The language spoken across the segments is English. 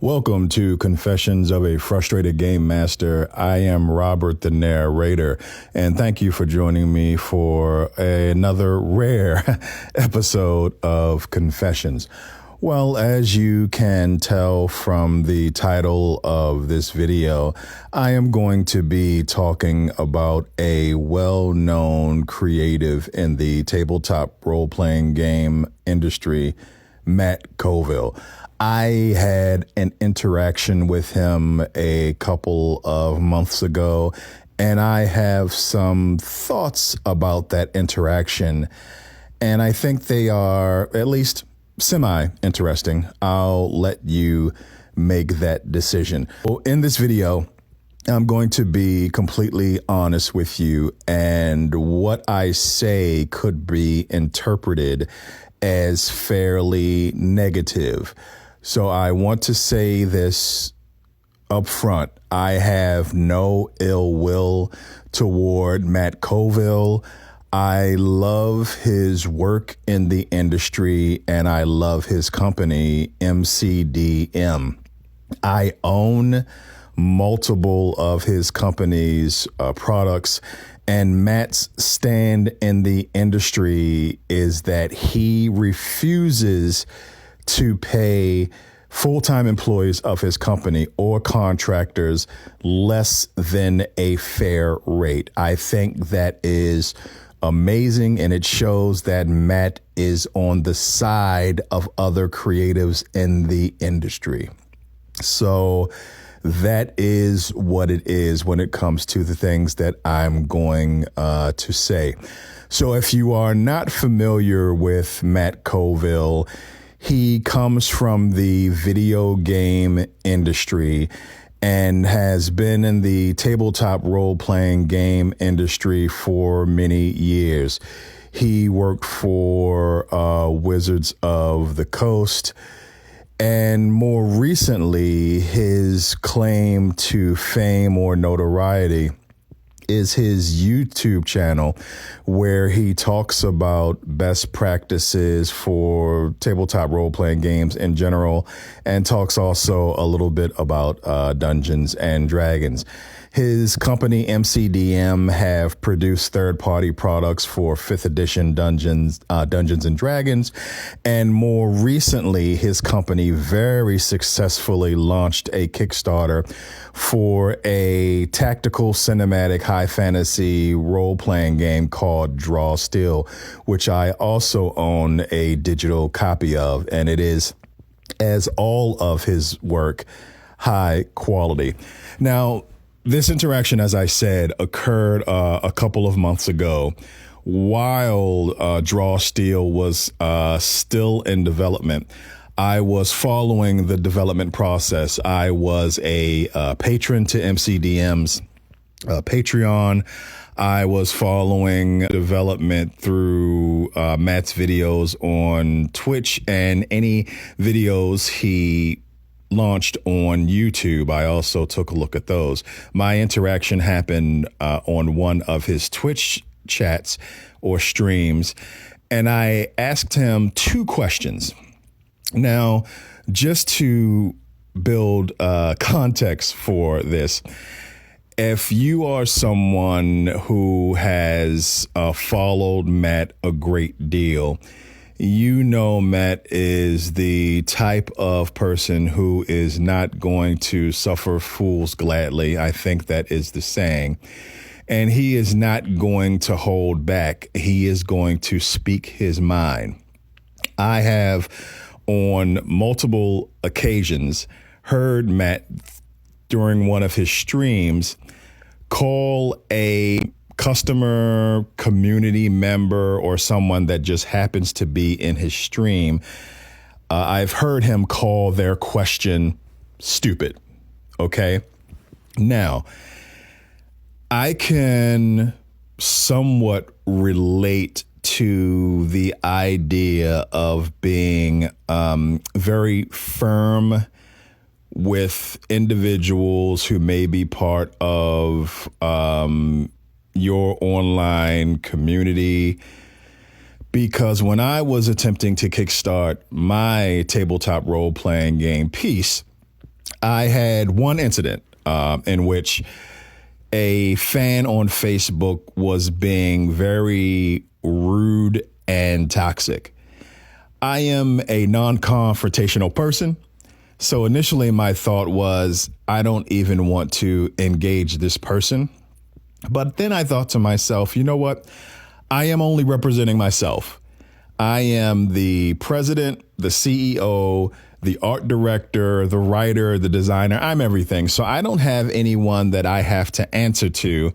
Welcome to Confessions of a Frustrated Game Master. I am Robert, the narrator, and thank you for joining me for another rare episode of Confessions. Well, as you can tell from the title of this video, I am going to be talking about a well-known creative in the tabletop role-playing game industry, Matt Coville. I had an interaction with him a couple of months ago, and I have some thoughts about that interaction, and I think they are at least semi-interesting. I'll let you make that decision. Well, in this video, I'm going to be completely honest with you, and what I say could be interpreted as fairly negative. So I want to say this up front. I have no ill will toward Matt Coville. I love his work in the industry, and I love his company, MCDM. I own multiple of his company's products, and Matt's stand in the industry is that he refuses to pay full-time employees of his company or contractors less than a fair rate. I think that is amazing, and it shows that Matt is on the side of other creatives in the industry. So that is what it is when it comes to the things that I'm going to say. So if you are not familiar with Matt Coville, he comes from the video game industry and has been in the tabletop role-playing game industry for many years. He worked for Wizards of the Coast, and more recently, his claim to fame or notoriety is his YouTube channel, where he talks about best practices for tabletop role-playing games in general, and talks also a little bit about Dungeons and Dragons. His company, MCDM, have produced third-party products for 5th edition Dungeons and Dragons, and more recently, his company very successfully launched a Kickstarter for a tactical cinematic high fantasy role-playing game called Draw Steel, which I also own a digital copy of, and it is, as all of his work, high quality. Now, this interaction, as I said, occurred a couple of months ago while Draw Steel was still in development. I was following the development process. I was a patron to MCDM's Patreon. I was following development through Matt's videos on Twitch and any videos he launched on YouTube. I also took a look at those. My interaction happened on one of his Twitch chats or streams, and I asked him two questions. Now, just to build context for this, if you are someone who has followed Matt a great deal, you know Matt is the type of person who is not going to suffer fools gladly. I think that is the saying. And he is not going to hold back. He is going to speak his mind. I have, on multiple occasions, heard Matt during one of his streams call a customer, community member, or someone that just happens to be in his stream. I've heard him call their question stupid. Okay. Now, I can somewhat relate to the idea of being very firm with individuals who may be part of your online community, because when I was attempting to kickstart my tabletop role-playing game Peace, I had one incident in which a fan on Facebook was being very rude and toxic. I am a non-confrontational person. So initially my thought was, I don't even want to engage this person. But then I thought to myself, you know what? I am only representing myself. I am the president, the CEO, the art director, the writer, the designer. I'm everything. So I don't have anyone that I have to answer to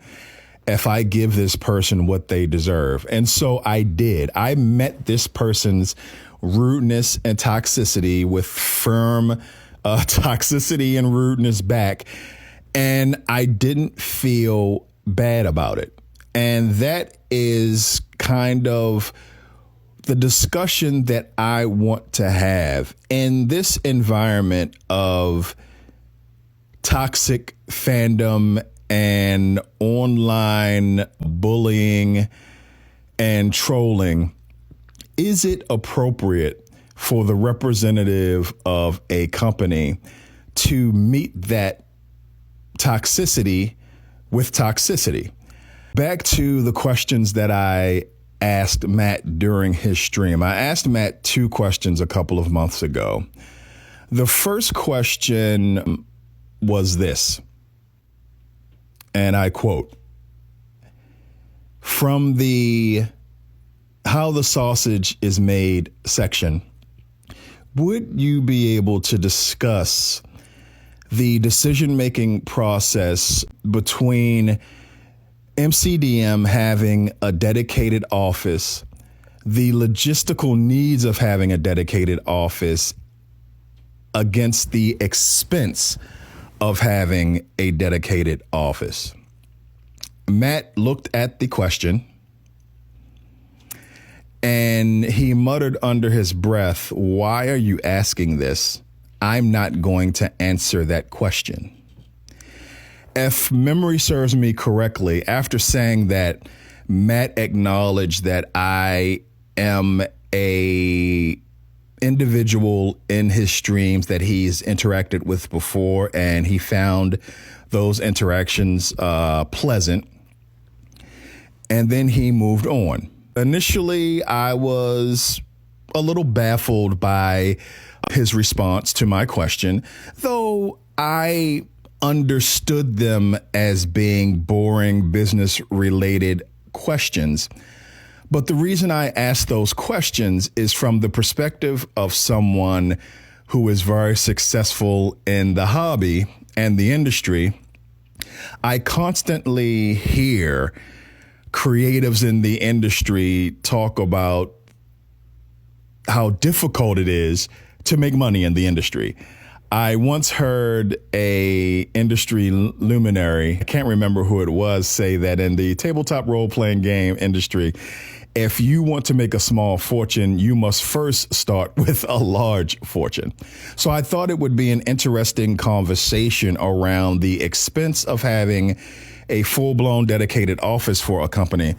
if I give this person what they deserve. And so I did. I met this person's rudeness and toxicity with firm toxicity and rudeness back. And I didn't feel bad about it. And that is kind of the discussion that I want to have in this environment of toxic fandom and online bullying and trolling. Is it appropriate for the representative of a company to meet that toxicity with toxicity? Back to the questions that I asked Matt during his stream. I asked Matt two questions a couple of months ago. The first question was this, and I quote, from the How the Sausage is Made section, would you be able to discuss the decision-making process between MCDM having a dedicated office, the logistical needs of having a dedicated office against the expense of having a dedicated office? Matt looked at the question and he muttered under his breath, "Why are you asking this? I'm not going to answer that question." If memory serves me correctly, after saying that, Matt acknowledged that I am a individual in his streams that he's interacted with before, and he found those interactions pleasant. And then he moved on. Initially, I was a little baffled by his response to my question, though I understood them as being boring business related questions. But the reason I asked those questions is from the perspective of someone who is very successful in the hobby and the industry. I constantly hear creatives in the industry talk about how difficult it is to make money in the industry. I once heard a industry luminary, I can't remember who it was, say that in the tabletop role-playing game industry, if you want to make a small fortune, you must first start with a large fortune. So I thought it would be an interesting conversation around the expense of having a full-blown dedicated office for a company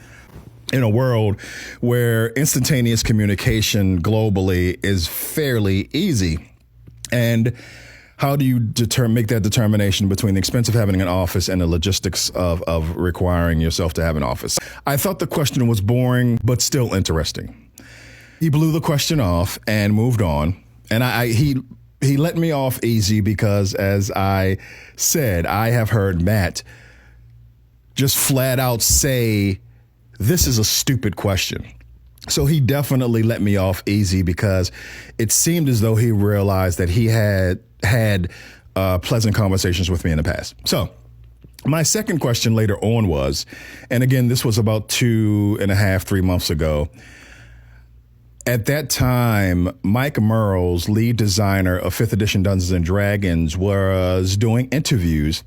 in a world where instantaneous communication globally is fairly easy. And how do you make that determination between the expense of having an office and the logistics of requiring yourself to have an office? I thought the question was boring, but still interesting. He blew the question off and moved on. And he let me off easy because, as I said, I have heard Matt just flat out say, this is a stupid question. So he definitely let me off easy because it seemed as though he realized that he had pleasant conversations with me in the past. So my second question later on was, and again, this was about 2.5, 3 months ago. At that time, Mike Merles, lead designer of 5th edition Dungeons and Dragons, was doing interviews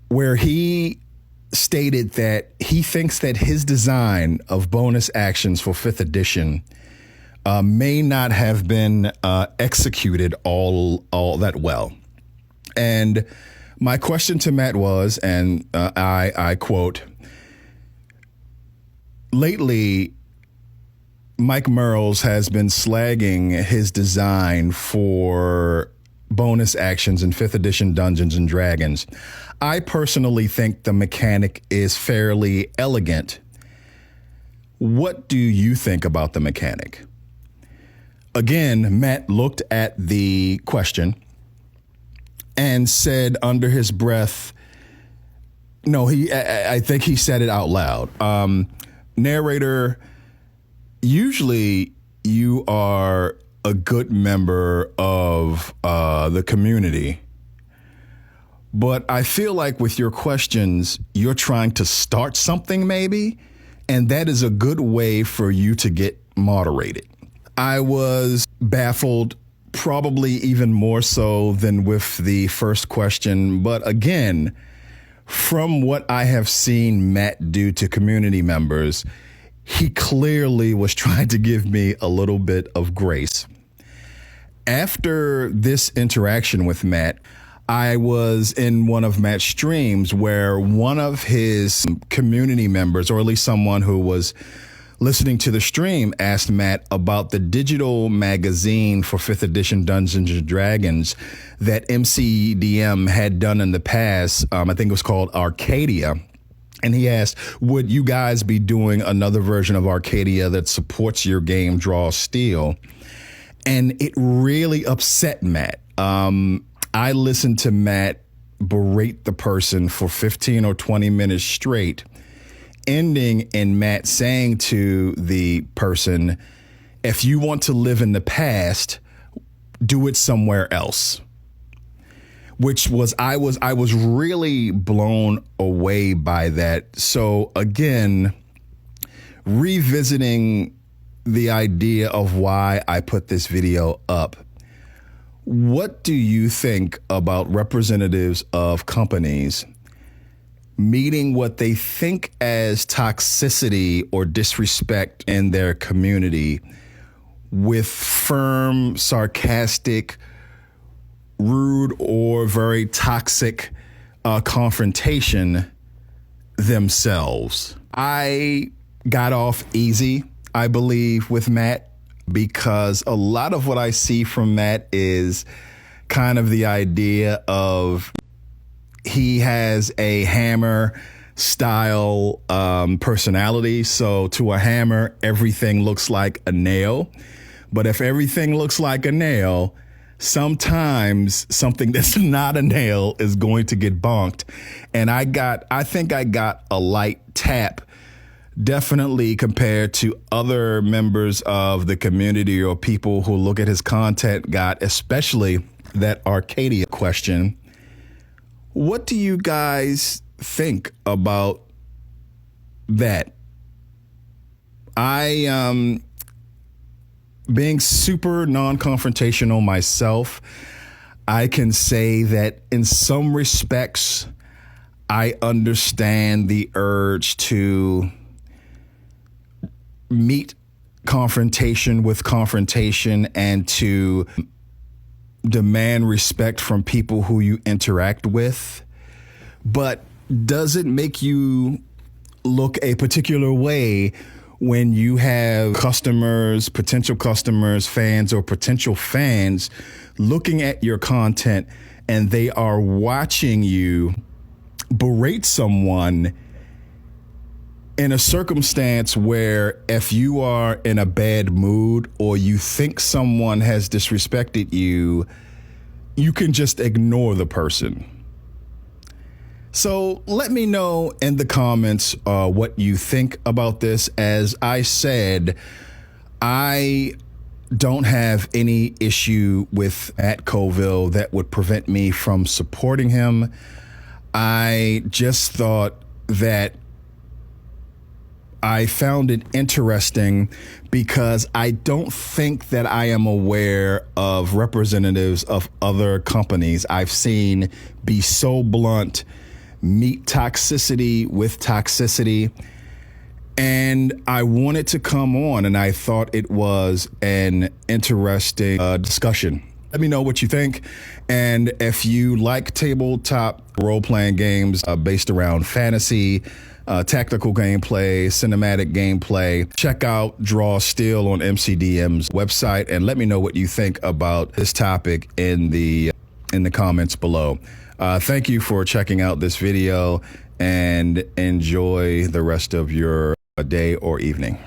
where he stated that he thinks that his design of bonus actions for 5th edition may not have been executed all that well. And my question to Matt was, and I quote, lately, Mike Merles has been slagging his design for bonus actions in 5th edition Dungeons and Dragons. I personally think the mechanic is fairly elegant. What do you think about the mechanic? Again, Matt looked at the question and said under his breath, no, I think he said it out loud. Narrator, usually you are a good member of the community, but I feel like with your questions, you're trying to start something maybe, and that is a good way for you to get moderated. I was baffled, probably even more so than with the first question, but again, from what I have seen Matt do to community members, he clearly was trying to give me a little bit of grace. After this interaction with Matt, I was in one of Matt's streams where one of his community members, or at least someone who was listening to the stream, asked Matt about the digital magazine for 5th edition Dungeons and Dragons that MCDM had done in the past. I think it was called Arcadia. And he asked, would you guys be doing another version of Arcadia that supports your game, Draw Steel? And it really upset Matt. I listened to Matt berate the person for 15 or 20 minutes straight, ending in Matt saying to the person, if you want to live in the past, do it somewhere else. Which was, I was really blown away by that. So again, revisiting the idea of why I put this video up, what do you think about representatives of companies meeting what they think as toxicity or disrespect in their community with firm, sarcastic, rude, or very toxic confrontation themselves? I got off easy, I believe, with Matt, because a lot of what I see from Matt is kind of the idea of he has a hammer style personality. So to a hammer, everything looks like a nail. But if everything looks like a nail, sometimes something that's not a nail is going to get bonked. And I think I got a light tap, definitely compared to other members of the community or people who look at his content, got especially that Arcadia question. What do you guys think about that? Being super non-confrontational myself, I can say that in some respects, I understand the urge to meet confrontation with confrontation and to demand respect from people who you interact with. But does it make you look a particular way when you have customers, potential customers, fans, or potential fans looking at your content and they are watching you berate someone in a circumstance where if you are in a bad mood or you think someone has disrespected you, you can just ignore the person? So let me know in the comments what you think about this. As I said, I don't have any issue with Matt Coville that would prevent me from supporting him. I just thought that I found it interesting because I don't think that I am aware of representatives of other companies I've seen be so blunt, meet toxicity with toxicity. And I wanted to come on, and I thought it was an interesting discussion. Let me know what you think. And if you like tabletop role-playing games based around fantasy, tactical gameplay, cinematic gameplay, check out Draw Steel on MCDM's website and let me know what you think about this topic in the in the comments below. Thank you for checking out this video, and enjoy the rest of your day or evening.